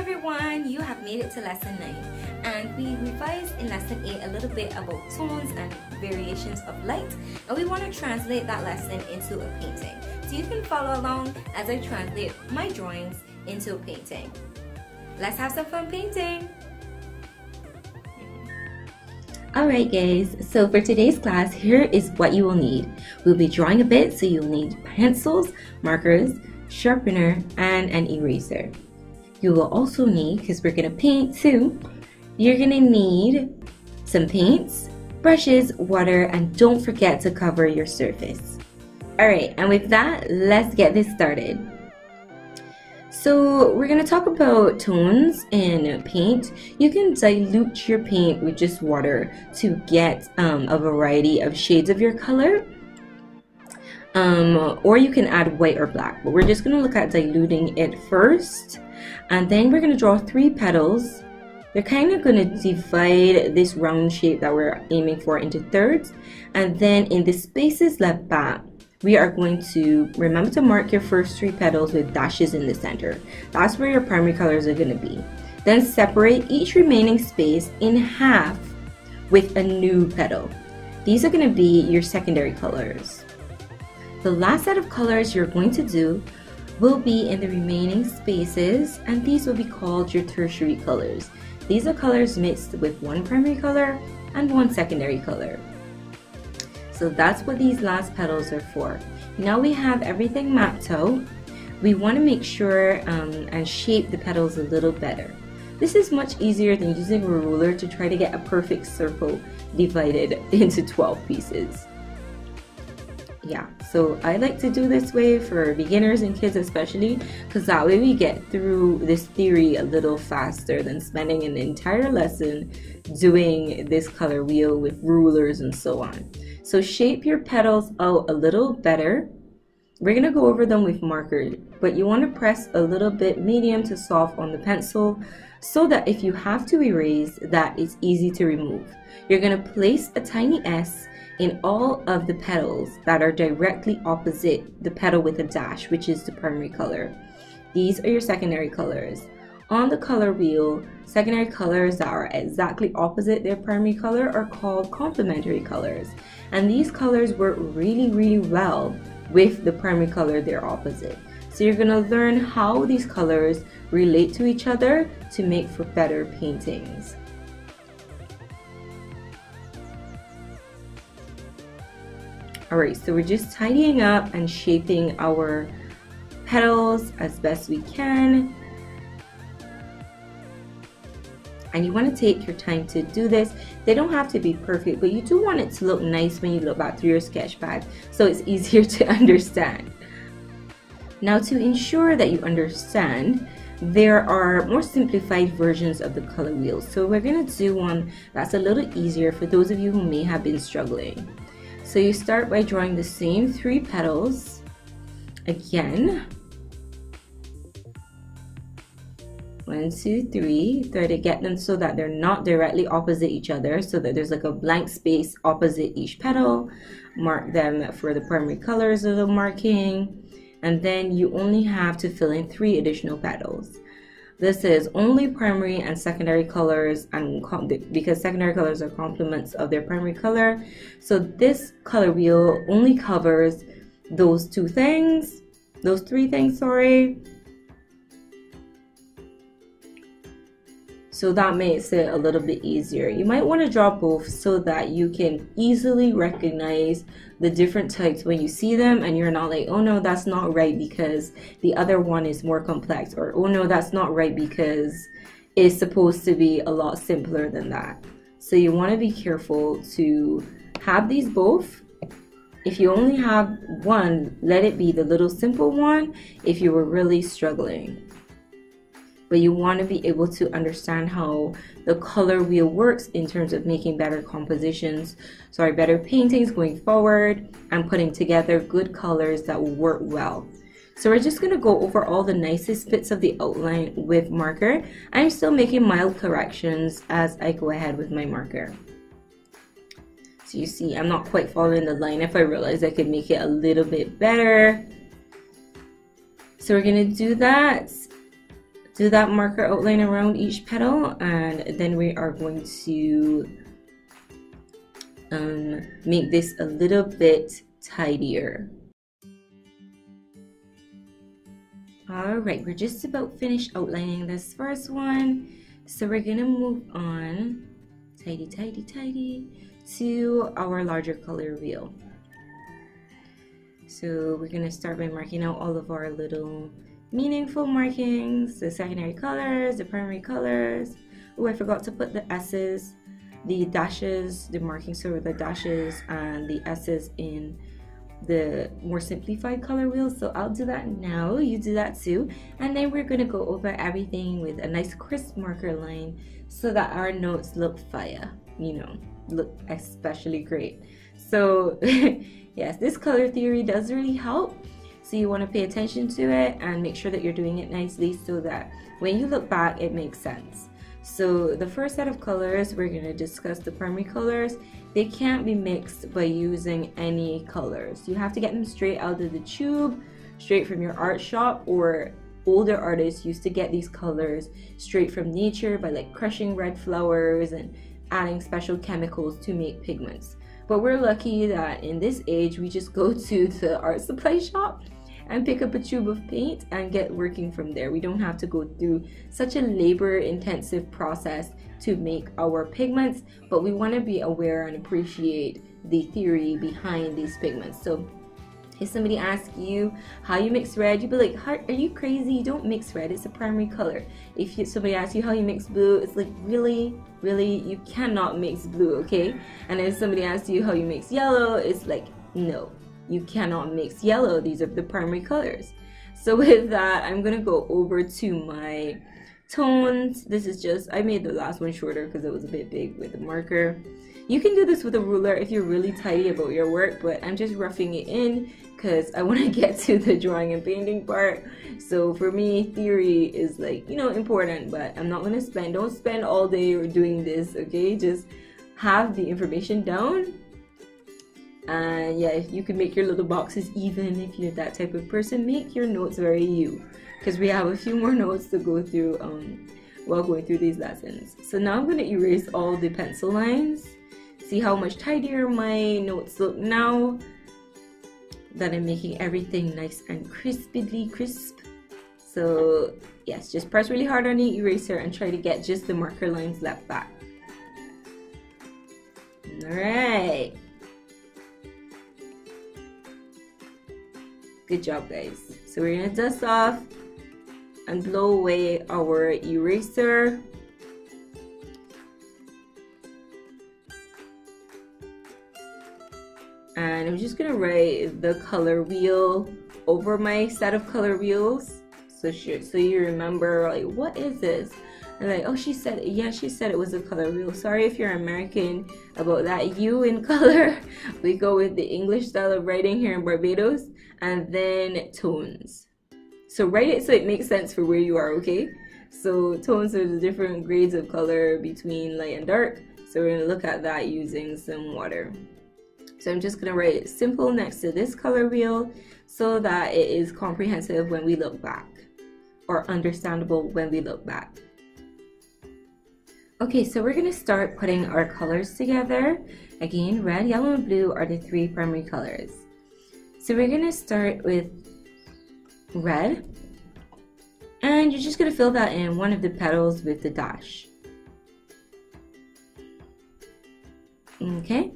everyone, you have made it to lesson 9, and we revised in lesson 8 a little bit about tones and variations of light, and we want to translate that lesson into a painting. So you can follow along as I translate my drawings into a painting. Let's have some fun painting! Alright guys, so for today's class, here is what you will need. We'll be drawing a bit, so you'll need pencils, markers, sharpener, and an eraser. You will also need, because we're going to paint too, you're going to need some paints, brushes, water, and don't forget to cover your surface. Alright, and with that, let's get this started. So we're going to talk about tones in paint. You can dilute your paint with just water to get a variety of shades of your color. Or you can add white or black, but we're just going to look at diluting it first. And then we're going to draw 3 petals. They're kind of going to divide this round shape that we're aiming for into thirds. And then in the spaces left back, we are going to remember to mark your first 3 petals with dashes in the center. That's where your primary colors are going to be. Then separate each remaining space in half with a new petal. These are going to be your secondary colors. The last set of colors you're going to do will be in the remaining spaces, and these will be called your tertiary colors. These are colors mixed with 1 primary color and 1 secondary color. So that's what these last petals are for. Now we have everything mapped out. We want to make sure and shape the petals a little better. This is much easier than using a ruler to try to get a perfect circle divided into 12 pieces. Yeah, so I like to do this way for beginners and kids especially, because that way we get through this theory a little faster than spending an entire lesson doing this color wheel with rulers and so on. So shape your petals out a little better. We're going to go over them with marker, but you want to press a little bit medium to soft on the pencil so that if you have to erase, that it's easy to remove. You're going to place a tiny S in all of the petals that are directly opposite the petal with a dash, which is the primary color. These are your secondary colors. On the color wheel, secondary colors that are exactly opposite their primary color are called complementary colors. And these colors work really well with the primary color they're opposite. So you're going to learn how these colors relate to each other to make for better paintings. Alright, so we're just tidying up and shaping our petals as best we can. And you want to take your time to do this. They don't have to be perfect, but you do want it to look nice when you look back through your sketch pad, so it's easier to understand. Now, to ensure that you understand, there are more simplified versions of the color wheel. So we're going to do one that's a little easier for those of you who may have been struggling. So you start by drawing the same 3 petals again. 1, 2, 3. Try to get them so that they're not directly opposite each other, so that there's like a blank space opposite each petal. Mark them for the primary colors of the marking, and then you only have to fill in 3 additional petals. This is only primary and secondary colors, and because secondary colors are complements of their primary color, so this color wheel only covers those 3 things, sorry. So that makes it a little bit easier. You might want to draw both so that you can easily recognize the different types when you see them, and you're not like, oh no, that's not right because the other one is more complex, or oh no, that's not right because it's supposed to be a lot simpler than that. So you want to be careful to have these both. If you only have one, let it be the little simple one if you were really struggling. But you want to be able to understand how the color wheel works in terms of making better better paintings going forward, and putting together good colors that will work well. So we're just going to go over all the nicest bits of the outline with marker. I'm still making mild corrections as I go ahead with my marker. So you see, I'm not quite following the line. If I realize I could make it a little bit better. So we're going to do that do that marker outline around each petal, and then we are going to make this a little bit tidier. Alright, we're just about finished outlining this first one, so we're gonna move on, tidy, to our larger color wheel. So we're gonna start by marking out all of our little meaningful markings, the secondary colors, the primary colors. Oh, I forgot to put the S's, the dashes, the markings over the dashes, and the S's in the more simplified color wheel. So I'll do that now, you do that too, and then we're gonna go over everything with a nice crisp marker line so that our notes look fire, you know, look especially great. So yes, this color theory does really help. So you want to pay attention to it and make sure that you're doing it nicely so that when you look back it makes sense. So the first set of colors, we're going to discuss the primary colors. They can't be mixed by using any colors. You have to get them straight out of the tube, straight from your art shop, or older artists used to get these colors straight from nature by like crushing red flowers and adding special chemicals to make pigments. But we're lucky that in this age we just go to the art supply shop and pick up a tube of paint and get working from there. We don't have to go through such a labor-intensive process to make our pigments, but we want to be aware and appreciate the theory behind these pigments. So if somebody asks you how you mix red, you'd be like, are you crazy? You don't mix red, it's a primary color. If somebody asks you how you mix blue, it's like, really, you cannot mix blue, okay? And if somebody asks you how you mix yellow, it's like, no, you cannot mix yellow. These are the primary colors. So with that, I'm gonna go over to my tones. This is just, I made the last one shorter because it was a bit big with the marker. You can do this with a ruler if you're really tidy about your work, but I'm just roughing it in because I want to get to the drawing and painting part. So for me, theory is like, you know, important, but I'm not going to don't spend all day doing this, okay? Just have the information down. And yeah, if you can make your little boxes even, if you're that type of person, make your notes very you, because we have a few more notes to go through while going through these lessons. So now I'm going to erase all the pencil lines. See how much tidier my notes look now that I'm making everything nice and crisply crisp. So yes, just press really hard on the eraser and try to get just the marker lines left back. Alright. Good job, guys. So we're gonna dust off and blow away our eraser. And I'm just gonna write the color wheel over my set of color wheels, so you remember, like, what is this? And like, oh, she said, yeah, she said it was a color wheel. Sorry if you're American about that U in color. We go with the English style of writing here in Barbados, and then tones. So write it so it makes sense for where you are, okay? So tones are the different grades of color between light and dark. So we're gonna look at that using some water. So I'm just going to write it simple next to this color wheel so that it is comprehensive when we look back, or understandable when we look back. Okay, so we're going to start putting our colors together. Again, red, yellow, and blue are the three primary colors. So we're going to start with red, and you're just going to fill that in one of the petals with the dash. Okay.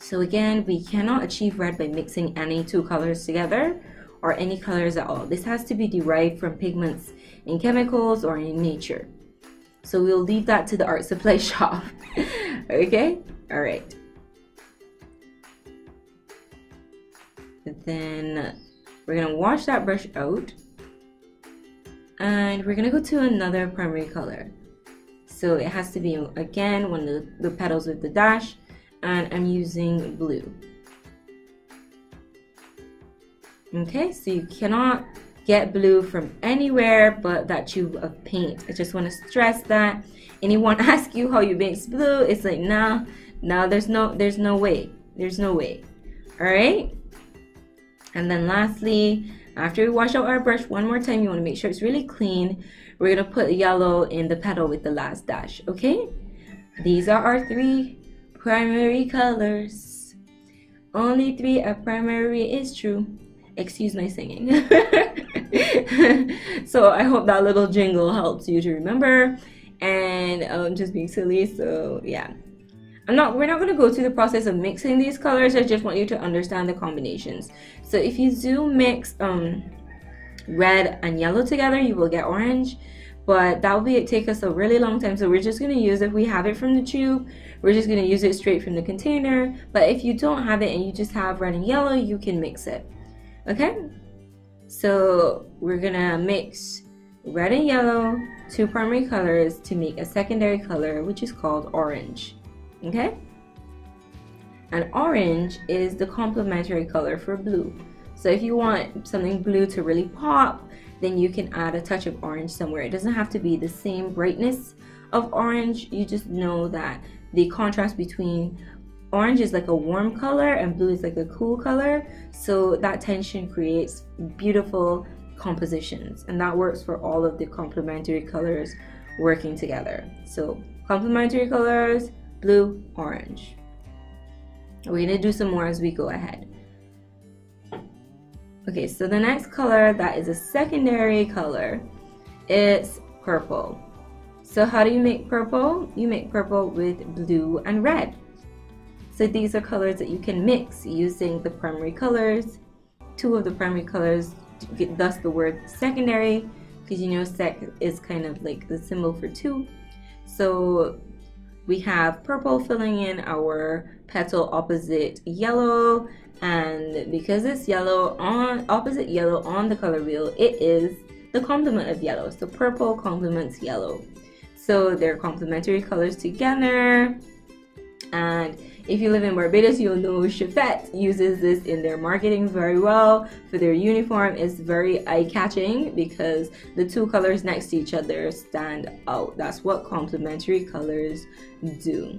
So again, we cannot achieve red by mixing any two colors together or any colors at all. This has to be derived from pigments in chemicals or in nature. So we'll leave that to the art supply shop. Okay? Alright. Then we're going to wash that brush out. And we're going to go to another primary color. So it has to be, again, one of the petals with the dash. And I'm using blue. Okay, so you cannot get blue from anywhere but that tube of paint. I just want to stress that. Anyone ask you how you mix blue, it's like, nah, there's no way. There's no way. Alright? And then lastly, after we wash out our brush one more time, you want to make sure it's really clean. we're gonna put yellow in the petal with the last dash. Okay, these are our 3 primary colors. Only 3 are primary is true. Excuse my singing. So I hope that little jingle helps you to remember, and I'm just being silly. So yeah, we're not going to go through the process of mixing these colors. I just want you to understand the combinations. So if you do mix red and yellow together, you will get orange, but that will take us a really long time. So we're just going to use, if we have it from the tube, we're just going to use it straight from the container. But if you don't have it and you just have red and yellow, you can mix it. Okay, so we're gonna mix red and yellow, 2 primary colors, to make a secondary color, which is called orange. Okay, and orange is the complementary color for blue. So if you want something blue to really pop, then you can add a touch of orange somewhere. It doesn't have to be the same brightness of orange. You just know that the contrast between orange is like a warm color and blue is like a cool color, so that tension creates beautiful compositions, and that works for all of the complementary colors working together. So complementary colors, blue, orange. We're gonna do some more as we go ahead. Okay, so the next color that is a secondary color is purple. So how do you make purple? You make purple with blue and red. So these are colors that you can mix using the primary colors, 2 of the primary colors, thus the word secondary, because you know sec is kind of like the symbol for 2. So we have purple filling in our petal opposite yellow, and because it's yellow on opposite yellow on the color wheel, it is the complement of yellow. So purple complements yellow. So they're complementary colors together. And if you live in Barbados, you'll know Chefette uses this in their marketing very well. For their uniform, it's very eye-catching because the 2 colors next to each other stand out. That's what complementary colors do.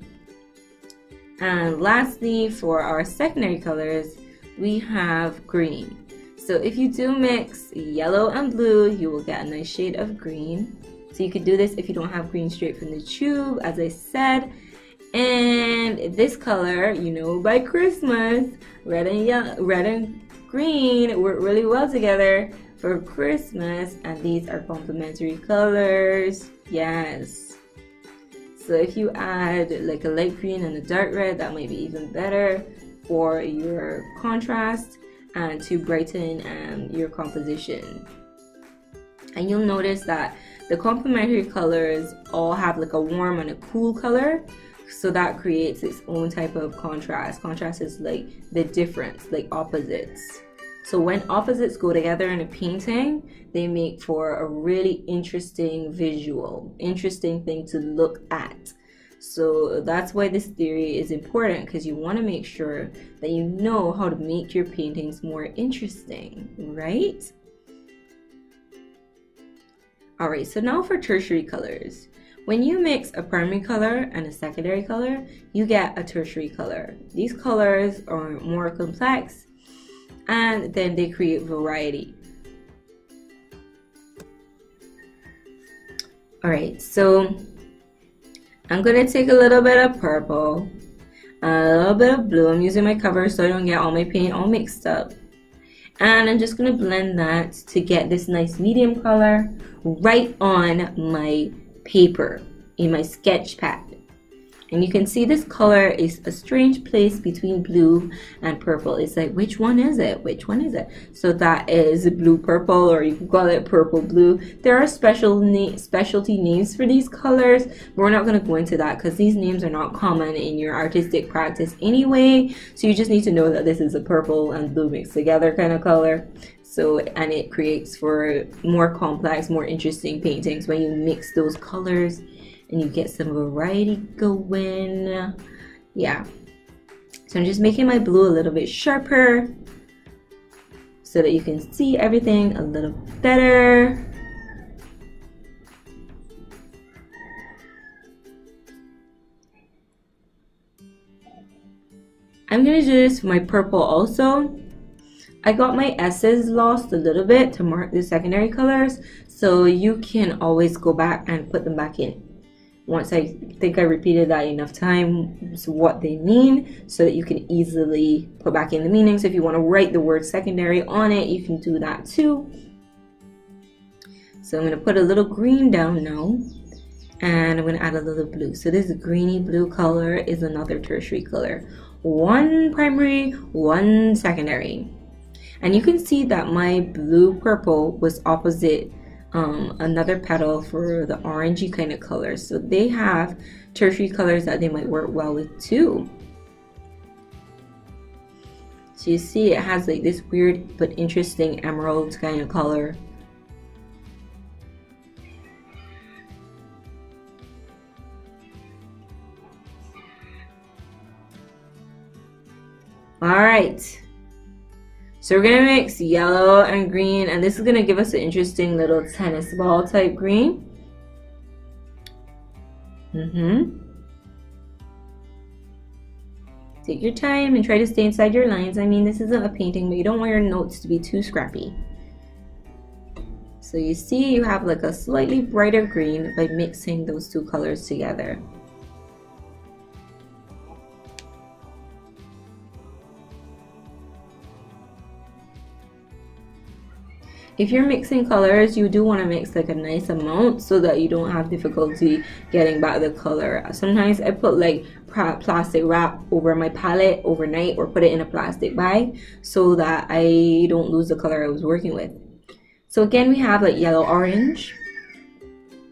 And lastly, for our secondary colors, we have green. So if you do mix yellow and blue, you will get a nice shade of green. So you could do this if you don't have green straight from the tube, as I said. And this color, you know, by Christmas, red and green work really well together for Christmas, and these are complementary colors. Yes. So if you add like a light green and a dark red, that might be even better for your contrast and to brighten your composition. And you'll notice that the complementary colors all have like a warm and a cool color. So that creates its own type of contrast. Contrast is like the difference, like opposites. So when opposites go together in a painting, they make for a really interesting visual, interesting thing to look at. So that's why this theory is important, because you want to make sure that you know how to make your paintings more interesting, right? Alright, so now for tertiary colors. When you mix a primary color and a secondary color, you get a tertiary color. These colors are more complex, and then they create variety. Alright, so I'm going to take a little bit of purple, a little bit of blue. I'm using my cover so I don't get all my paint all mixed up. And I'm just going to blend that to get this nice medium color right on my paper in my sketch pad. And you can see this color is a strange place between blue and purple. It's like, which one is it? Which one is it? So that is blue purple, or you can call it purple blue. There are specialty names for these colors, but we're not going to go into that because these names are not common in your artistic practice anyway. So you just need to know that this is a purple and blue mixed together kind of color. So, and it creates for more complex, more interesting paintings when you mix those colors and you get some variety going. Yeah. So I'm just making my blue a little bit sharper so that you can see everything a little better. I'm gonna do this for my purple also. I got my S's lost a little bit to mark the secondary colors, so you can always go back and put them back in. Once I think I repeated that enough times what they mean, so that you can easily put back in the meaning. So if you want to write the word secondary on it, you can do that too. So I'm going to put a little green down now, and I'm going to add a little blue. So this greeny blue color is another tertiary color. One primary, one secondary. And you can see that my blue purple was opposite another petal for the orangey kind of color. So they have tertiary colors that they might work well with too. So you see it has like this weird but interesting emerald kind of color. Alright. So we're gonna mix yellow and green, and this is gonna give us an interesting little tennis ball type green. Take your time and try to stay inside your lines. I mean, this isn't a painting, but you don't want your notes to be too scrappy. So you see you have like a slightly brighter green by mixing those two colors together. If you're mixing colors, you do want to mix like a nice amount so that you don't have difficulty getting back the color. Sometimes I put like plastic wrap over my palette overnight, or put it in a plastic bag so that I don't lose the color I was working with. So again, we have like yellow orange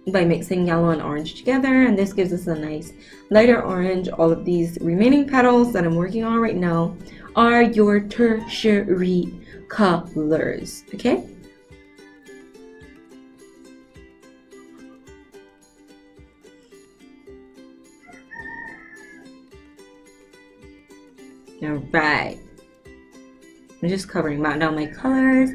by mixing yellow and orange together, and this gives us a nice lighter orange. All of these remaining petals that I'm working on right now are your tertiary colors, okay? Alright, I'm just covering back down my colors.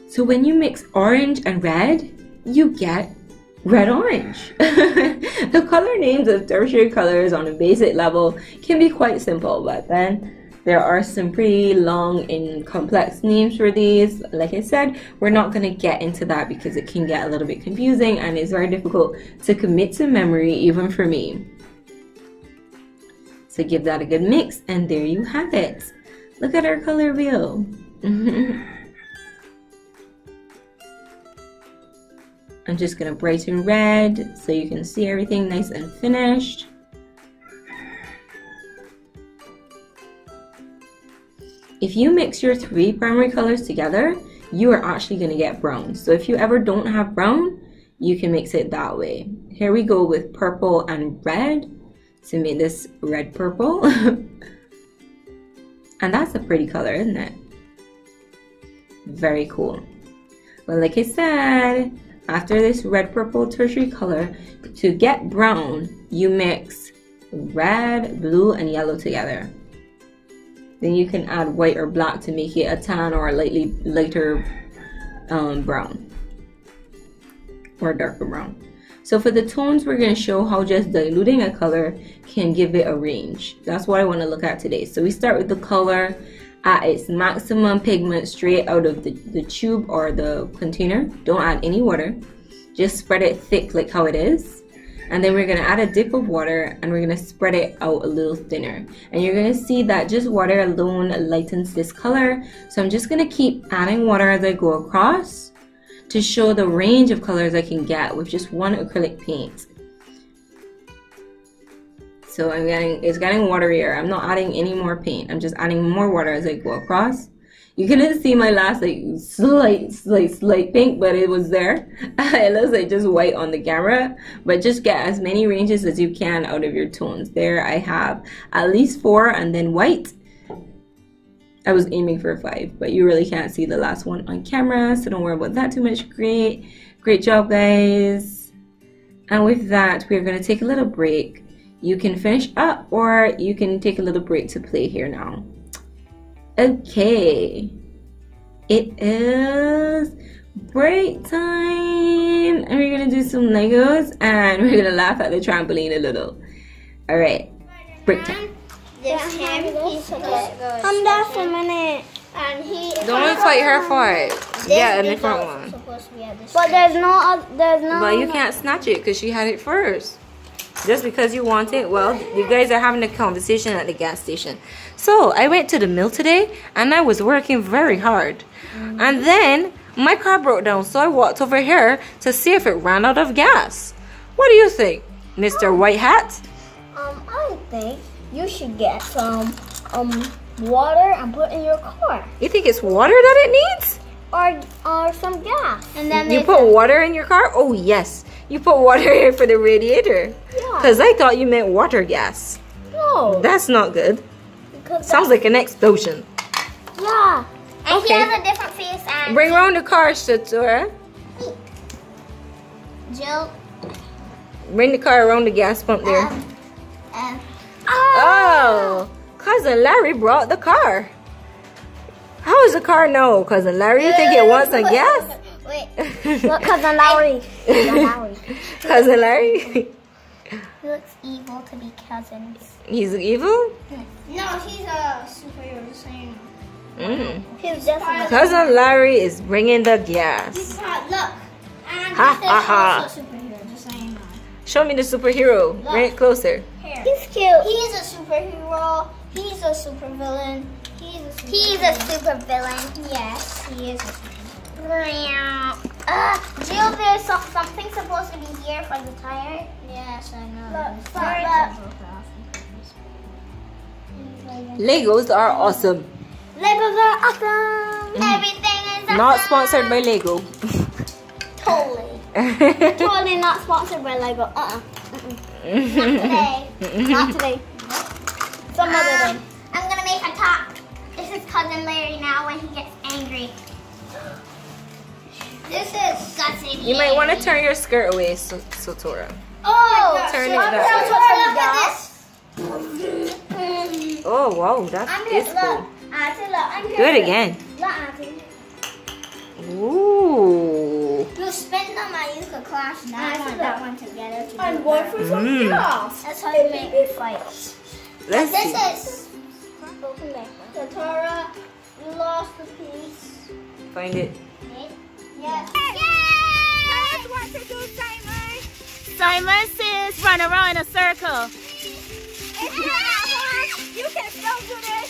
So when you mix orange and red, you get red-orange. The color names of tertiary colors on a basic level can be quite simple, but then there are some pretty long and complex names for these. Like I said, we're not going to get into that because it can get a little bit confusing and it's very difficult to commit to memory, even for me. So give that a good mix, and there you have it. Look at our color wheel. I'm just going to brighten red so you can see everything nice and finished. If you mix your three primary colors together, you are actually going to get brown. So if you ever don't have brown, you can mix it that way. Here we go with purple and red to make this red purple. And that's a pretty color, isn't it? Very cool. Well, like I said, after this red purple tertiary color, to get brown, you mix red, blue, and yellow together. Then you can add white or black to make it a tan or a lighter brown or darker brown. So for the tones, we're going to show how just diluting a color can give it a range. That's what I want to look at today. So we start with the color at its maximum pigment straight out of the tube or the container. Don't add any water. Just spread it thick like how it is. And then we're going to add a dip of water, and we're going to spread it out a little thinner. And you're going to see that just water alone lightens this color. So I'm just going to keep adding water as I go across to show the range of colors I can get with just one acrylic paint. So it's getting waterier. I'm not adding any more paint. I'm just adding more water as I go across. You couldn't see my last like slight pink, but it was there. It looks like just white on the camera, but just get as many ranges as you can out of your tones. There I have at least 4, and then white. I was aiming for 5, but you really can't see the last one on camera, so don't worry about that too much. Great job, guys. And with that, we're going to take a little break. You can finish up, or you can take a little break to play here now. Okay, it is break time, and we're gonna do some Legos, and we're gonna laugh at the trampoline a little. All right, break time. This hand piece of Legos. Calm down for a minute. And he. Don't fight her for it. Yeah, a different one. Supposed to be at this. But there's no. But you can't snatch it because she had it first. Just because you want it. Well, you guys are having a conversation at the gas station. So I went to the mill today and I was working very hard. And then my car broke down, so I walked over here to see if it ran out of gas. What do you think, Mr. White Hat? I think you should get some water and put in your car. You think it's water that it needs? Or some gas. And then you put water in your car? Oh yes, you put water here for the radiator. Yeah. Because I thought you meant water gas. No. That's not good. Because sounds like an explosion. Yeah. And okay. He has a different face. And bring around the car, Shatura. Jill. Bring the car around the gas pump there. Oh, Cousin Larry brought the car. How is the car know, Cousin Larry? You think it wants some gas? Wait, look, Cousin Larry. Cousin Larry? He looks evil to be cousins. He's evil? No, he's a superhero, just saying. He's definitely Cousin Larry is bringing the gas. Look. And ha. Also a superhero, just saying. Show me the superhero. Look. Bring it closer. Here. He's cute. He's a superhero. He's a supervillain. He's a supervillain. Yes, he is a supervillain. Jill, there's something supposed to be here for the tire. Yes, I know. Legos are awesome. Legos are awesome. Everything is awesome. Not sponsored by Lego. Totally. Totally not sponsored by Lego. Not today. Not today. Some other day. I'm gonna make a talk. This is Cousin Larry now when he gets angry. This is Cousin You might want to turn your skirt away, Sotora. Oh, turn it that way. Oh, wow, that's cool. Do it again. Ooh. You spin them and you can clash that one together. I'm going for some gas. That's how you make me fight. Let's see. This is Tara, you lost the piece. Find it. Yes. Tell us what to do, Simon. Simon says run around in a circle. You can still do this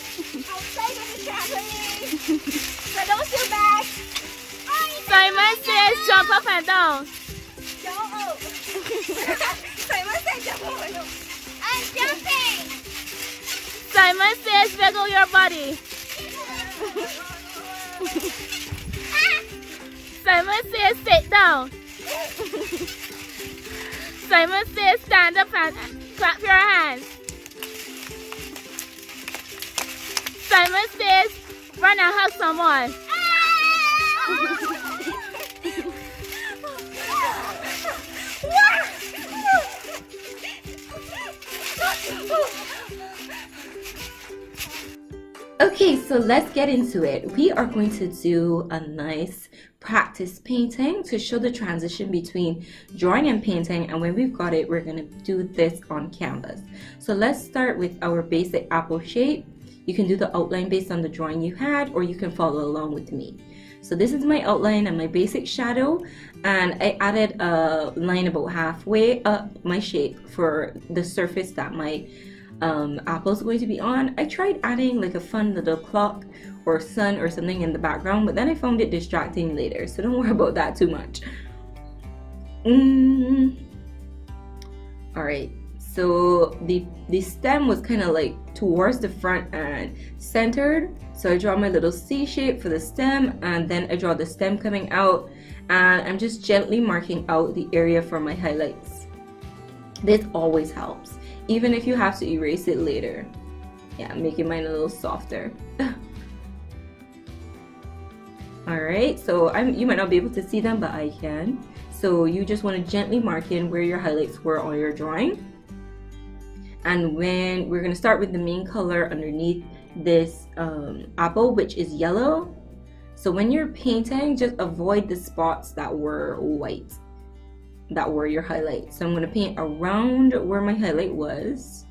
outside of the trampoline. So don't feel bad. Simon says jump up and down. Jump up. Simon says jump up and down. I'm jumping. Simon says wiggle your body. Simon says sit down. Simon says stand up and clap your hands. Simon says run and hug someone. Okay, so let's get into it. We are going to do a nice practice painting to show the transition between drawing and painting, and when we've got it, we're going to do this on canvas. So let's start with our basic apple shape. You can do the outline based on the drawing you had, or you can follow along with me. So this is my outline and my basic shadow, and I added a line about halfway up my shape for the surface that my apple's going to be on. I tried adding like a fun little clock or sun or something in the background, but then I found it distracting later, so don't worry about that too much. Alright, so the stem was kind of like towards the front and centered, so I draw my little C shape for the stem, and then I draw the stem coming out, and I'm just gently marking out the area for my highlights. This always helps, even if you have to erase it later. Yeah, making mine a little softer. Alright, so you might not be able to see them, but I can. So you just want to gently mark in where your highlights were on your drawing. And when we're going to start with the main color underneath this apple, which is yellow. So when you're painting, just avoid the spots that were white, that were your highlight. So I'm going to paint around where my highlight was.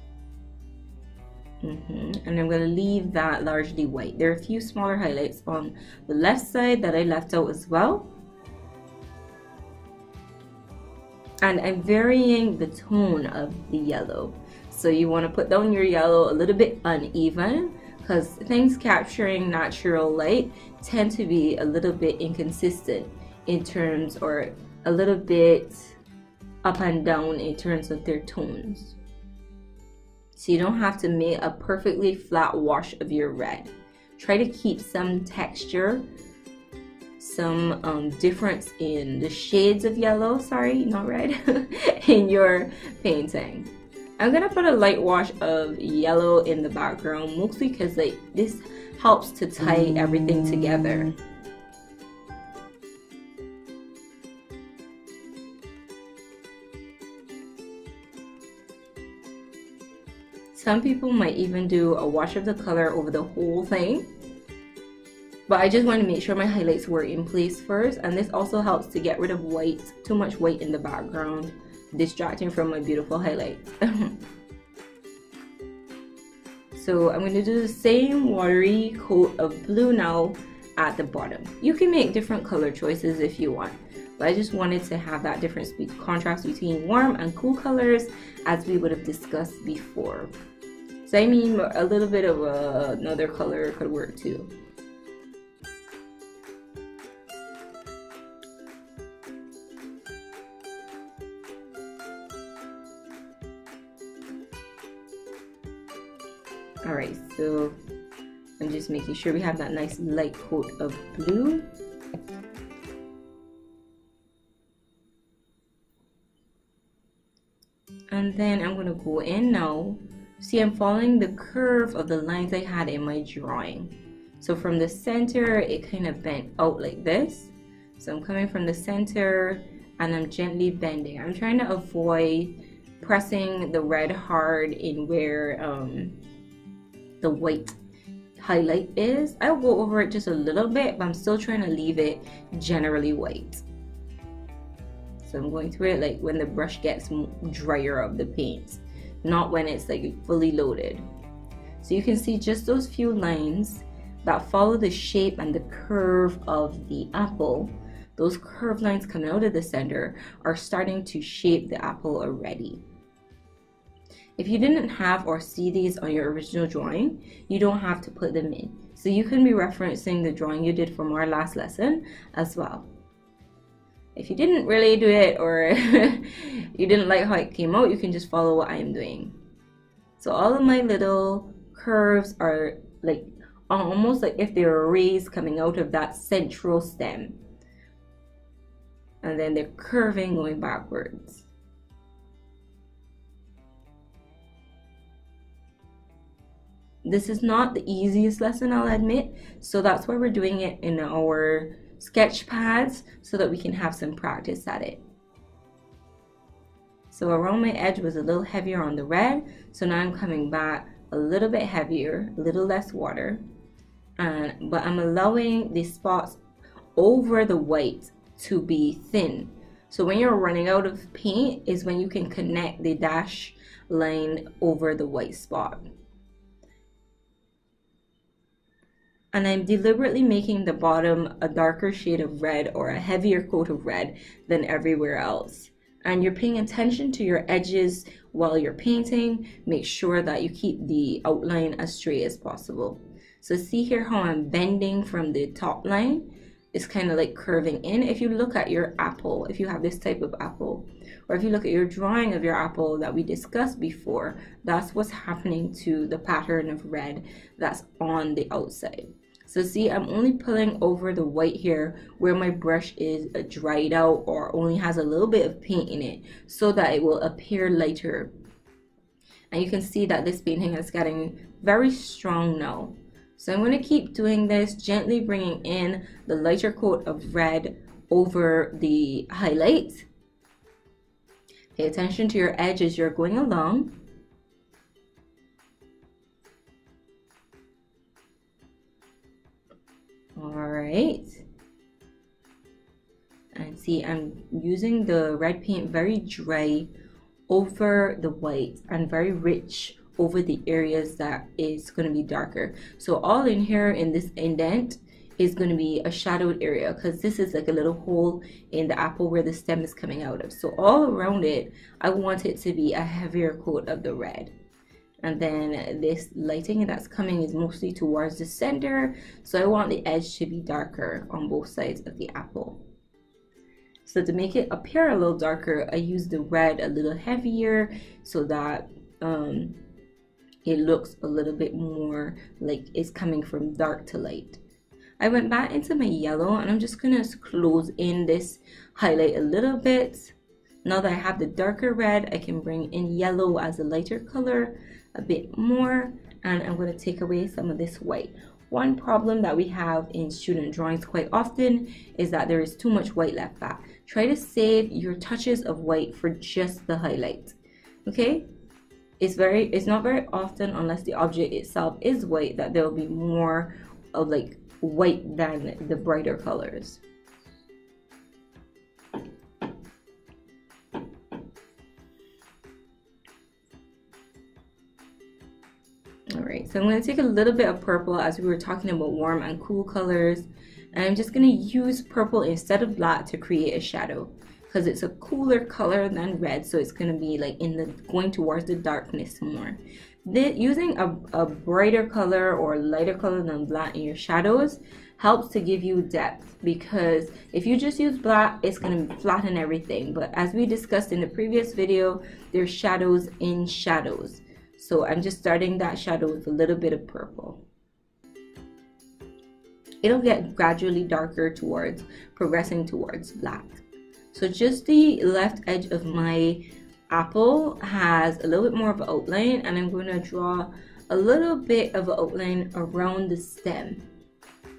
And I'm going to leave that largely white. There are a few smaller highlights on the left side that I left out as well. And I'm varying the tone of the yellow. So you want to put down your yellow a little bit uneven, because things capturing natural light tend to be a little bit inconsistent in terms, or a little bit up and down in terms of their tones. So you don't have to make a perfectly flat wash of your red. Try to keep some texture, some difference in the shades of yellow, sorry, not red, in your painting. I'm gonna put a light wash of yellow in the background, mostly because like this helps to tie everything together. Some people might even do a wash of the color over the whole thing, but I just want to make sure my highlights were in place first, and this also helps to get rid of white, too much white in the background, distracting from my beautiful highlight. So I'm going to do the same watery coat of blue now at the bottom. You can make different color choices if you want, but I just wanted to have that difference, contrast between warm and cool colors as we would have discussed before. So I mean, a little bit of another color could work too. Alright, so I'm just making sure we have that nice light coat of blue. And then I'm going to go in now. See, I'm following the curve of the lines I had in my drawing. So from the center, it kind of bent out like this. So I'm coming from the center and I'm gently bending. I'm trying to avoid pressing the red hard in where the white highlight is. I'll go over it just a little bit, but I'm still trying to leave it generally white. So I'm going through it like when the brush gets drier of the paint, not when it's like fully loaded. So you can see just those few lines that follow the shape and the curve of the apple. Those curved lines coming out of the center are starting to shape the apple already. If you didn't have or see these on your original drawing, you don't have to put them in. So you can be referencing the drawing you did from our last lesson as well. If you didn't really do it, or you didn't like how it came out, you can just follow what I'm doing. So all of my little curves are like almost like if they're rays coming out of that central stem. And then they're curving going backwards. This is not the easiest lesson, I'll admit, so that's why we're doing it in our sketch pads, so that we can have some practice at it. So around my edge was a little heavier on the red, so now I'm coming back a little bit heavier, a little less water, but I'm allowing the spots over the white to be thin. So when you're running out of paint is when you can connect the dash line over the white spot. And I'm deliberately making the bottom a darker shade of red or a heavier coat of red than everywhere else. And you're paying attention to your edges while you're painting. Make sure that you keep the outline as straight as possible. So see here how I'm bending from the top line. It's kind of like curving in. If you look at your apple, if you have this type of apple, or if you look at your drawing of your apple that we discussed before, that's what's happening to the pattern of red that's on the outside. So see, I'm only pulling over the white here where my brush is dried out or only has a little bit of paint in it, so that it will appear lighter. And you can see that this painting is getting very strong now. So I'm going to keep doing this, gently bringing in the lighter coat of red over the highlight. Pay attention to your edge as you're going along. Alright. And see, I'm using the red paint very dry over the white and very rich over the areas that is going to be darker. So all in here in this indent is going to be a shadowed area, because this is like a little hole in the apple where the stem is coming out of. So all around it, I want it to be a heavier coat of the red. And then this lighting that's coming is mostly towards the center, so I want the edge to be darker on both sides of the apple. So to make it appear a little darker, I use the red a little heavier so that it looks a little bit more like it's coming from dark to light. I went back into my yellow and I'm just gonna close in this highlight a little bit. Now that I have the darker red, I can bring in yellow as a lighter color a bit more, and I'm going to take away some of this white. One problem that we have in student drawings quite often is that there is too much white left back. Try to save your touches of white for just the highlight. Okay? It's not very often, unless the object itself is white, that there will be more of like white than the brighter colors. Alright, so I'm going to take a little bit of purple, as we were talking about warm and cool colors, and I'm just going to use purple instead of black to create a shadow, because it's a cooler color than red, so it's going to be like going towards the darkness more. Using a brighter color or lighter color than black in your shadows helps to give you depth, because if you just use black, it's going to flatten everything. But as we discussed in the previous video, there's shadows in shadows. So I'm just starting that shadow with a little bit of purple. It'll get gradually darker progressing towards black. So just the left edge of my apple has a little bit more of an outline, and I'm going to draw a little bit of an outline around the stem,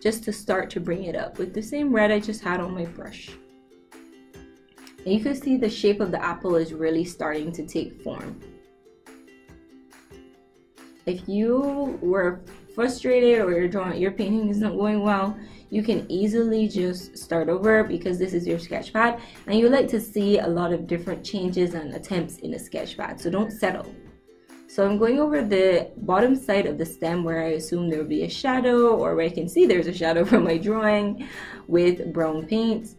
just to start to bring it up with the same red I just had on my brush. And you can see the shape of the apple is really starting to take form. If you were frustrated or your painting is not going well, you can easily just start over, because this is your sketch pad and you like to see a lot of different changes and attempts in a sketch pad, so don't settle. So I'm going over the bottom side of the stem where I assume there will be a shadow, or where I can see there's a shadow from my drawing, with brown paint.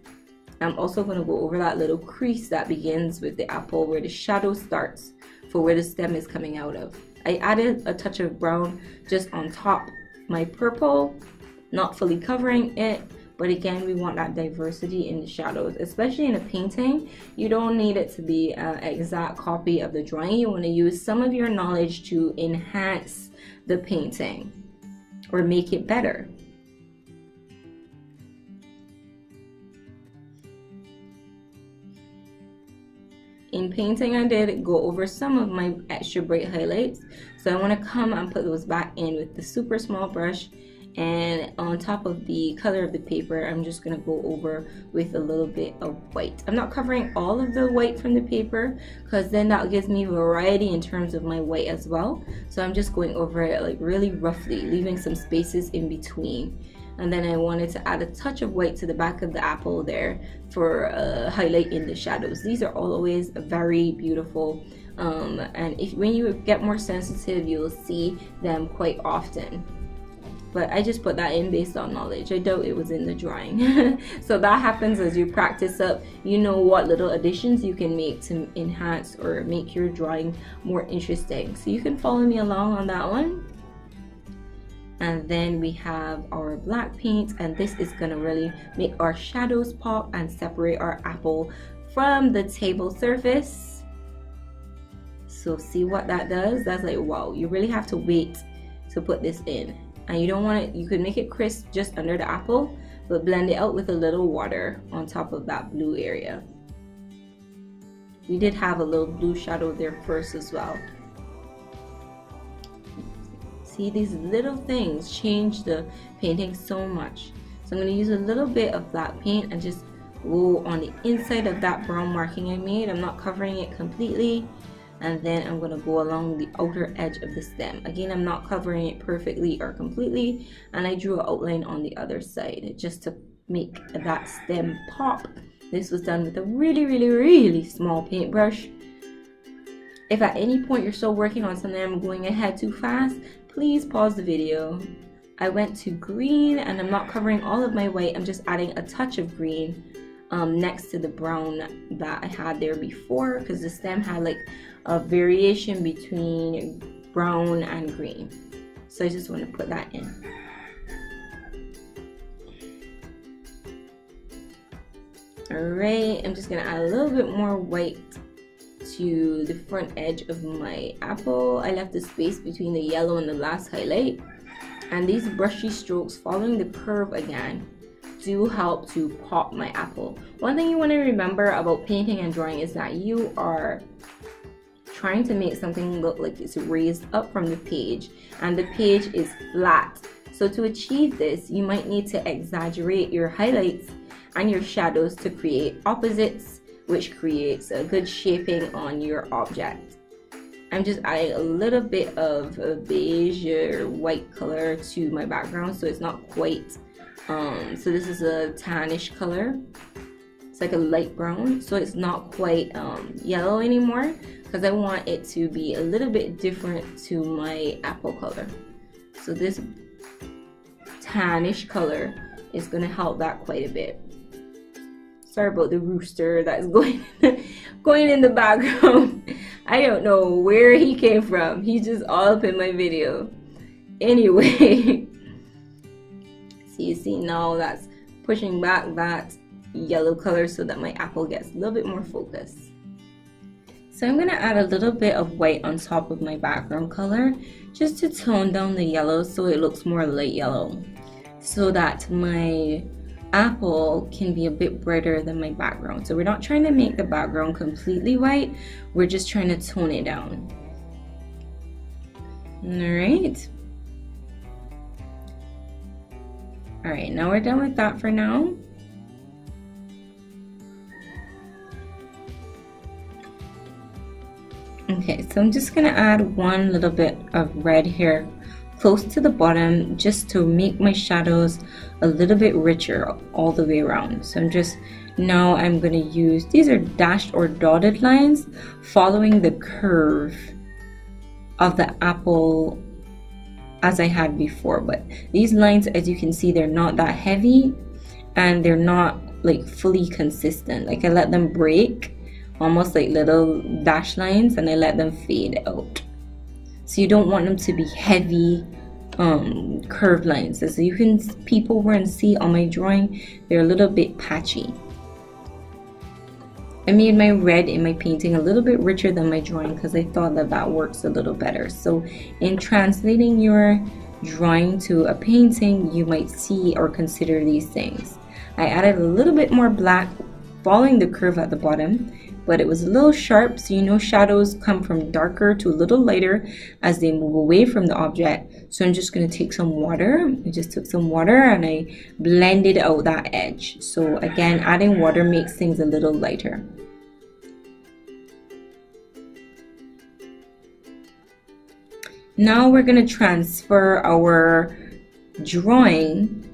I'm also going to go over that little crease that begins with the apple where the shadow starts for where the stem is coming out of. I added a touch of brown just on top my purple, not fully covering it, but again, we want that diversity in the shadows, especially in a painting. You don't need it to be an exact copy of the drawing. You want to use some of your knowledge to enhance the painting or make it better. In painting, I did go over some of my extra bright highlights, so I want to come and put those back in with the super small brush, and on top of the color of the paper, I'm just going to go over with a little bit of white. I'm not covering all of the white from the paper, because then that gives me variety in terms of my white as well. So I'm just going over it like really roughly, leaving some spaces in between. And then I wanted to add a touch of white to the back of the apple there for a highlight in the shadows. These are always very beautiful, and when you get more sensitive, you'll see them quite often. But I just put that in based on knowledge. I doubt it was in the drawing. So that happens as you practice up. You know what little additions you can make to enhance or make your drawing more interesting. So you can follow me along on that one. And then we have our black paint, and this is gonna really make our shadows pop and separate our apple from the table surface. So see what that does? That's like, wow, you really have to wait to put this in. And you don't want it, you could make it crisp just under the apple, but blend it out with a little water on top of that blue area. We did have a little blue shadow there first as well. See, these little things change the painting so much. So I'm going to use a little bit of black paint and just go on the inside of that brown marking I made. I'm not covering it completely. And then I'm going to go along the outer edge of the stem. Again, I'm not covering it perfectly or completely. And I drew an outline on the other side just to make that stem pop. This was done with a really, really, really small paintbrush. If at any point you're still working on something, I'm going ahead too fast, please pause the video. I went to green, and I'm not covering all of my white, I'm just adding a touch of green next to the brown that I had there before, because the stem had like a variation between brown and green. So I just want to put that in. Alright, I'm just going to add a little bit more white to the front edge of my apple. I left the space between the yellow and the last highlight. And these brushy strokes following the curve again do help to pop my apple. One thing you want to remember about painting and drawing is that you are trying to make something look like it's raised up from the page, and the page is flat. So to achieve this, you might need to exaggerate your highlights and your shadows to create opposites, which creates a good shaping on your object. I'm just adding a little bit of a beige or white color to my background, so it's not quite so this is a tannish color. It's like a light brown, so it's not quite yellow anymore, because I want it to be a little bit different to my apple color. So this tannish color is going to help that quite a bit. Sorry about the rooster that's going in the background. I don't know where he came from. He's just all up in my video. Anyway, so you see now that's pushing back that yellow color so that my apple gets a little bit more focused. So I'm going to add a little bit of white on top of my background color just to tone down the yellow so it looks more light yellow, so that my apple can be a bit brighter than my background. So we're not trying to make the background completely white, we're just trying to tone it down. Alright, now we're done with that for now. Okay, so I'm just gonna add one little bit of red here close to the bottom, just to make my shadows a little bit richer all the way around. So I'm gonna use, these are dashed or dotted lines following the curve of the apple as I had before, but these lines, as you can see, they're not that heavy and they're not like fully consistent. Like I let them break almost like little dash lines and I let them fade out. So you don't want them to be heavy curved lines. As you can peep over and see on my drawing, they're a little bit patchy. I made my red in my painting a little bit richer than my drawing because I thought that works a little better. So in translating your drawing to a painting, you might see or consider these things. I added a little bit more black following the curve at the bottom, but it was a little sharp, so you know shadows come from darker to a little lighter as they move away from the object. So I'm just going to take some water. I just took some water and I blended out that edge. So again, adding water makes things a little lighter. Now we're going to transfer our drawing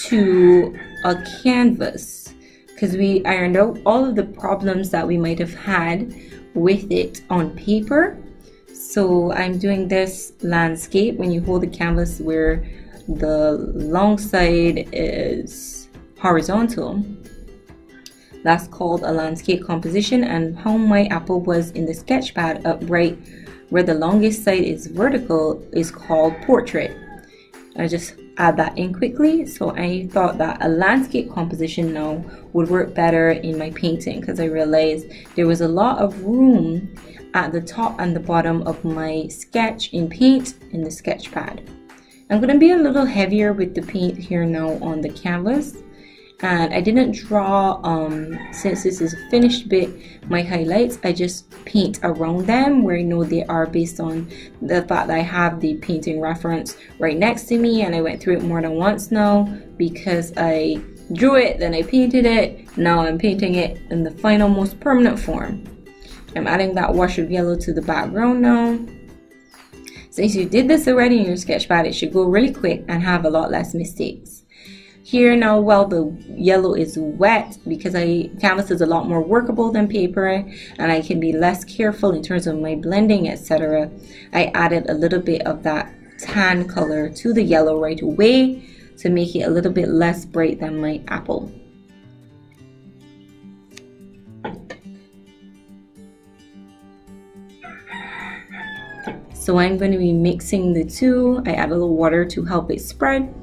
to a canvas, because we ironed out all of the problems that we might have had with it on paper. So I'm doing this landscape when you hold the canvas where the long side is horizontal. That's called a landscape composition, and how my apple was in the sketch pad upright where the longest side is vertical is called portrait. I just add that in quickly. So I thought that a landscape composition now would work better in my painting, because I realized there was a lot of room at the top and the bottom of my sketch in paint in the sketch pad. I'm going to be a little heavier with the paint here now on the canvas, and I didn't draw since this is a finished bit, my highlights. I just paint around them where I know they are based on the fact that I have the painting reference right next to me, and I went through it more than once now because I drew it, then I painted it. Now I'm painting it in the final, most permanent form. I'm adding that wash of yellow to the background now. Since you did this already in your sketch pad, it should go really quick and have a lot less mistakes. Here now, while the yellow is wet, because canvas is a lot more workable than paper and I can be less careful in terms of my blending, etc., I added a little bit of that tan color to the yellow right away to make it a little bit less bright than my apple. So I'm going to be mixing the two. I add a little water to help it spread.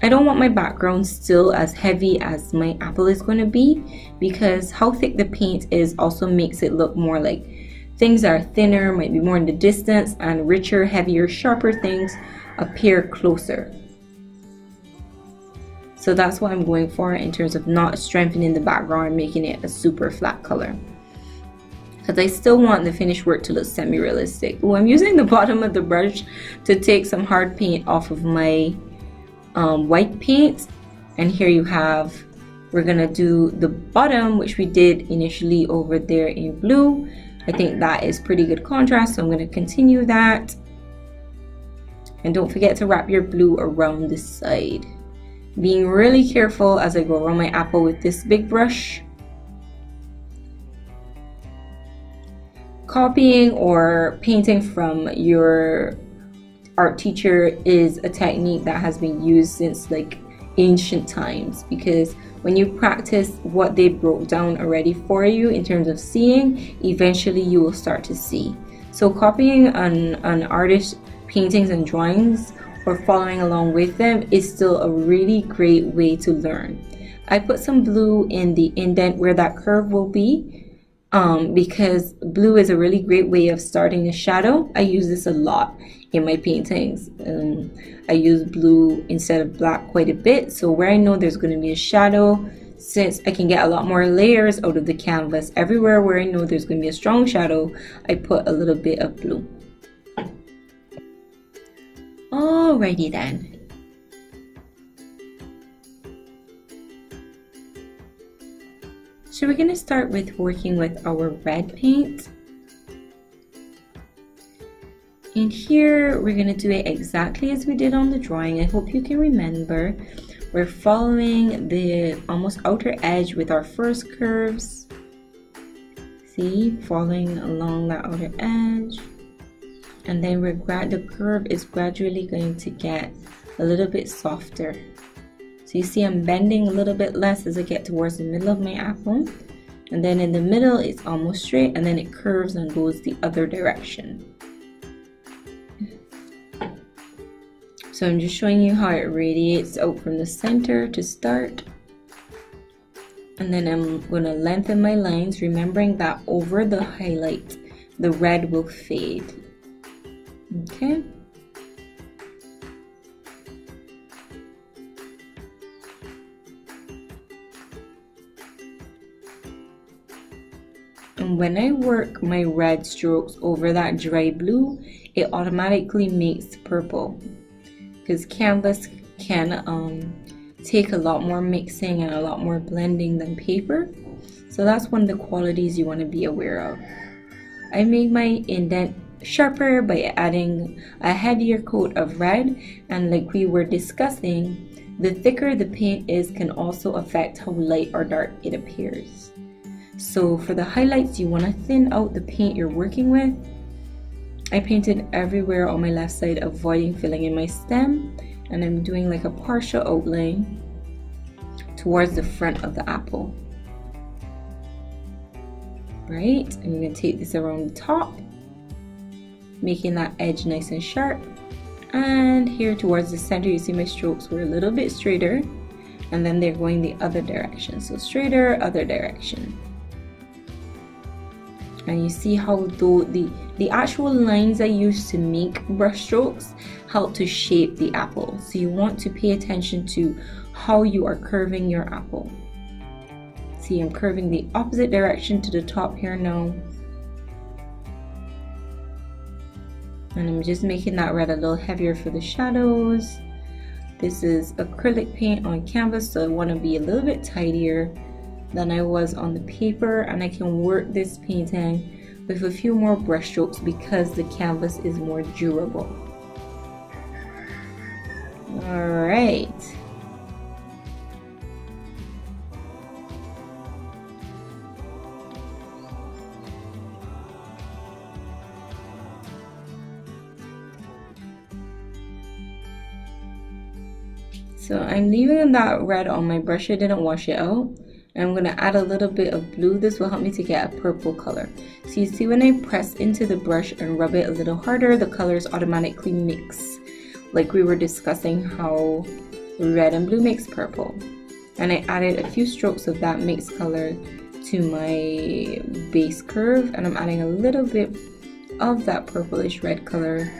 I don't want my background still as heavy as my apple is going to be, because how thick the paint is also makes it look more like things that are thinner might be more in the distance, and richer, heavier, sharper things appear closer. So that's what I'm going for in terms of not strengthening the background and making it a super flat color, because I still want the finished work to look semi-realistic. Oh, I'm using the bottom of the brush to take some hard paint off of my white paint, and here you have, we're gonna do the bottom, which we did initially over there in blue. I think that is pretty good contrast, so I'm gonna continue that. And don't forget to wrap your blue around the side, being really careful as I go around my apple with this big brush. Copying or painting from your art teacher is a technique that has been used since like ancient times, because when you practice what they broke down already for you in terms of seeing, eventually you will start to see. So copying an artist's paintings and drawings or following along with them is still a really great way to learn. I put some blue in the indent where that curve will be, because blue is a really great way of starting a shadow. I use this a lot in my paintings. I use blue instead of black quite a bit, so where I know there's going to be a shadow, since I can get a lot more layers out of the canvas, everywhere where I know there's going to be a strong shadow, I put a little bit of blue. Alrighty then. So we're going to start with working with our red paint. And here we're going to do it exactly as we did on the drawing. I hope you can remember. We're following the almost outer edge with our first curves. See, following along that outer edge. And then the curve is gradually going to get a little bit softer. So you see I'm bending a little bit less as I get towards the middle of my apple. And then in the middle it's almost straight, and then it curves and goes the other direction. So I'm just showing you how it radiates out from the center to start. And then I'm going to lengthen my lines, remembering that over the highlight, the red will fade. Okay. And when I work my red strokes over that dry blue, it automatically makes purple, because canvas can take a lot more mixing and a lot more blending than paper. So that's one of the qualities you want to be aware of. I made my indent sharper by adding a heavier coat of red, and like we were discussing, the thicker the paint is can also affect how light or dark it appears. So for the highlights, you want to thin out the paint you're working with. I painted everywhere on my left side, avoiding filling in my stem, and I'm doing like a partial outline towards the front of the apple. Right, I'm going to take this around the top, making that edge nice and sharp. And here towards the center, you see my strokes were a little bit straighter, and then they're going the other direction. So straighter, other direction. And you see how though the actual lines I use to make brush strokes help to shape the apple. So you want to pay attention to how you are curving your apple. See, I'm curving the opposite direction to the top here now. And I'm just making that red a little heavier for the shadows. This is acrylic paint on canvas, so I want to be a little bit tidier than I was on the paper, and I can work this painting with a few more brush strokes because the canvas is more durable. Alright, So I'm leaving that red on my brush. I didn't wash it out. I'm going to add a little bit of blue. This will help me to get a purple color. So you see when I press into the brush and rub it a little harder, the colors automatically mix. Like we were discussing how red and blue makes purple. And I added a few strokes of that mixed color to my base curve. And I'm adding a little bit of that purplish red color.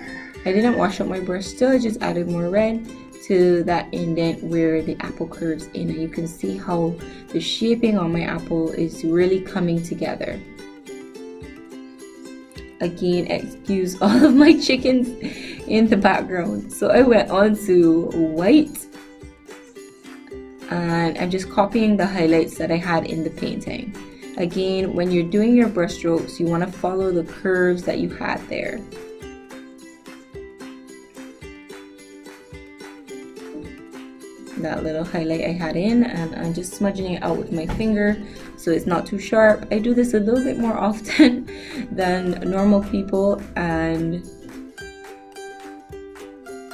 I didn't wash up my brush still, I just added more red to that indent where the apple curves in, and you can see how the shaping on my apple is really coming together. Again, excuse all of my chickens in the background. So I went on to white and I'm just copying the highlights that I had in the painting. Again, when you're doing your brush strokes, you want to follow the curves that you had there. That little highlight I had in, and I'm just smudging it out with my finger so it's not too sharp. I do this a little bit more often than normal people, and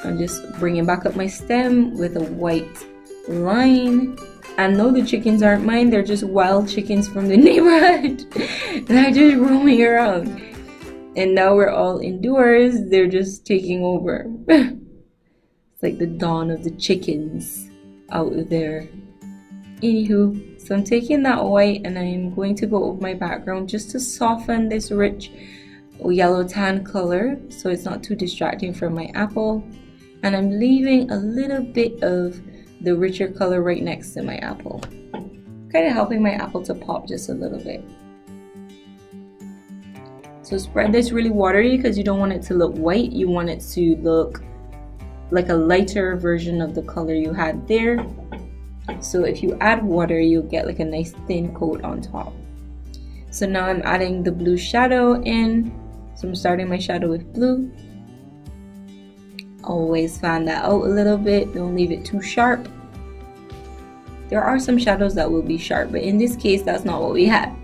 I'm just bringing back up my stem with a white line. And no, the chickens aren't mine, they're just wild chickens from the neighborhood. They're just roaming around, and now we're all indoors, they're just taking over. It's like the dawn of the chickens out there. Anywho, so I'm taking that white and I'm going to go over my background just to soften this rich yellow tan color so it's not too distracting from my apple. And I'm leaving a little bit of the richer color right next to my apple, kind of helping my apple to pop just a little bit. So spread this really watery because you don't want it to look white, you want it to look like a lighter version of the color you had there. So if you add water, you'll get like a nice thin coat on top. So now I'm adding the blue shadow in. So I'm starting my shadow with blue. Always fan that out a little bit, don't leave it too sharp. There are some shadows that will be sharp, but in this case that's not what we had.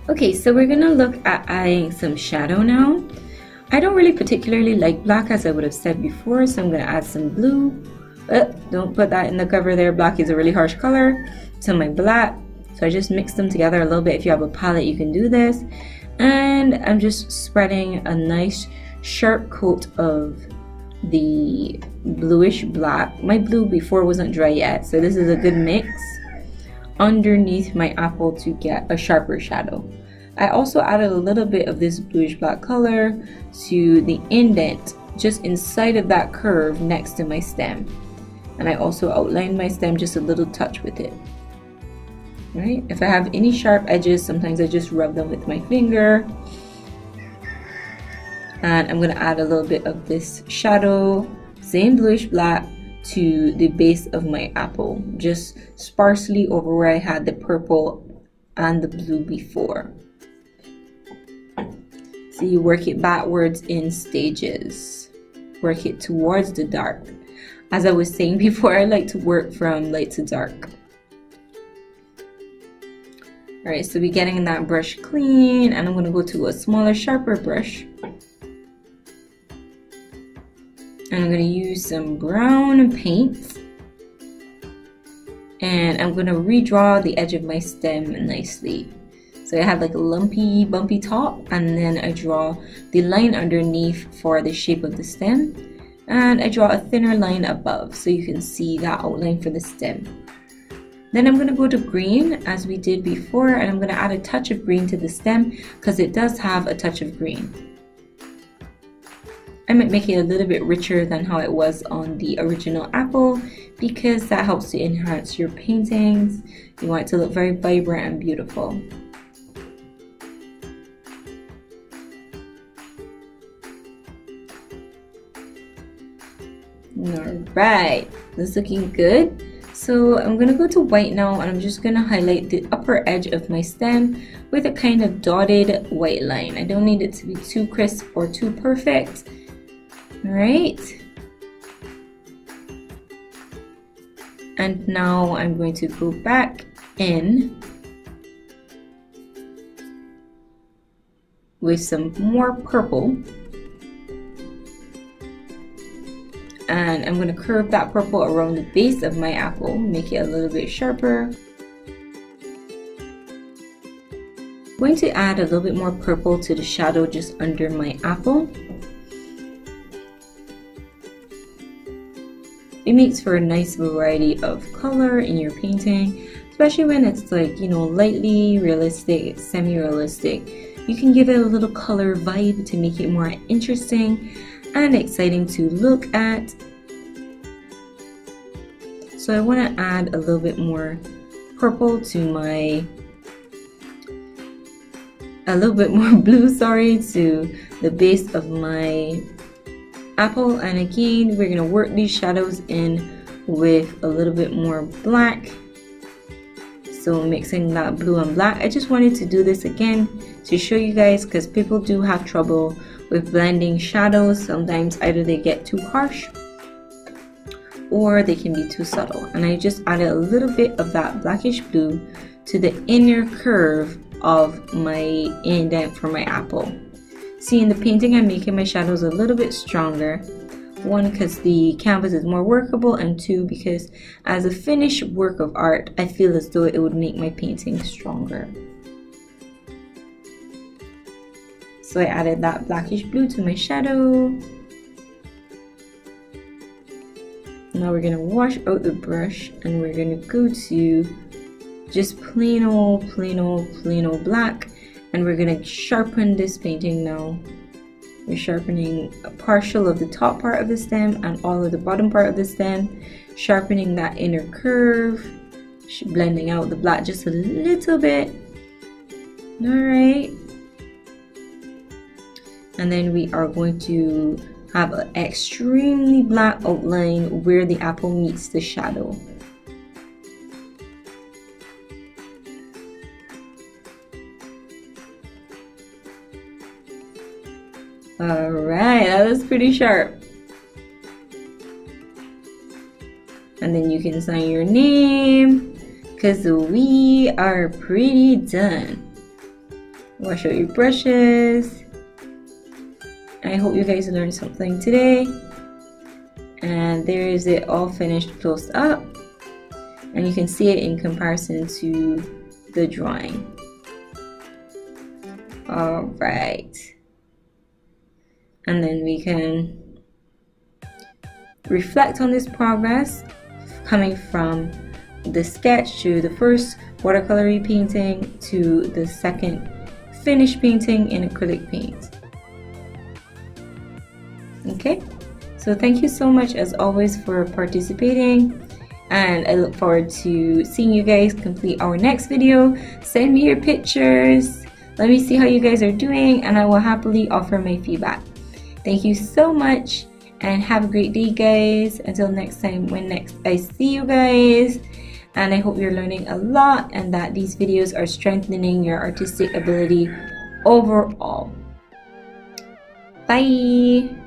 Okay, so we're gonna look at adding some shadow now. I don't really particularly like black, as I would have said before, so I'm gonna add some blue. Don't put that in the cover there, black is a really harsh color to my black. So I just mix them together a little bit. If you have a palette, you can do this. And I'm just spreading a nice sharp coat of the bluish black. My blue before wasn't dry yet, so this is a good mix underneath my apple to get a sharper shadow. I also added a little bit of this bluish black color to the indent just inside of that curve next to my stem. And I also outlined my stem just a little touch with it. Right? If I have any sharp edges, sometimes I just rub them with my finger. And I'm going to add a little bit of this shadow, same bluish black, to the base of my apple, just sparsely over where I had the purple and the blue before. So you work it backwards in stages. Work it towards the dark. As I was saying before, I like to work from light to dark. Alright, so we're getting that brush clean, and I'm going to go to a smaller, sharper brush. And I'm going to use some brown paint. And I'm going to redraw the edge of my stem nicely. So I have like a lumpy, bumpy top, and then I draw the line underneath for the shape of the stem. And I draw a thinner line above so you can see that outline for the stem. Then I'm going to go to green as we did before, and I'm going to add a touch of green to the stem because it does have a touch of green. I might make it a little bit richer than how it was on the original apple because that helps to enhance your paintings. You want it to look very vibrant and beautiful. Alright, that's looking good. So I'm going to go to white now, and I'm just going to highlight the upper edge of my stem with a kind of dotted white line. I don't need it to be too crisp or too perfect. Alright. And now I'm going to go back in with some more purple. And And I'm going to curve that purple around the base of my apple, make it a little bit sharper. I'm going to add a little bit more purple to the shadow just under my apple. It makes for a nice variety of color in your painting, especially when it's like, you know, lightly realistic, semi-realistic. You can give it a little color vibe to make it more interesting and exciting to look at. So I want to add a little bit more purple to my, a little bit more blue, sorry, to the base of my apple. And again, we're going to work these shadows in with a little bit more black. So mixing that blue and black. I just wanted to do this again to show you guys, because people do have trouble with blending shadows. Sometimes either they get too harsh or they can be too subtle. And I just added a little bit of that blackish blue to the inner curve of my indent for my apple. See, in the painting I'm making my shadows a little bit stronger. One, because the canvas is more workable, and two, because as a finished work of art, I feel as though it would make my painting stronger. So I added that blackish blue to my shadow. Now we're going to wash out the brush and we're going to go to just plain old black, and we're going to sharpen this painting now. We're sharpening a partial of the top part of the stem and all of the bottom part of the stem, sharpening that inner curve, blending out the black just a little bit. Alright. And then we are going to have an extremely black outline where the apple meets the shadow. Alright, that was pretty sharp. And then you can sign your name, because we are pretty done. Wash out your brushes. I hope you guys learned something today. And there is it all finished close up. And you can see it in comparison to the drawing. Alright. And then we can reflect on this progress, coming from the sketch to the first watercolor painting to the second finished painting in acrylic paint. Okay, so thank you so much as always for participating, and I look forward to seeing you guys complete our next video. Send me your pictures, let me see how you guys are doing, and I will happily offer my feedback. Thank you so much, and have a great day, guys. Until next time, when next I see you guys, and I hope you're learning a lot and that these videos are strengthening your artistic ability overall. Bye.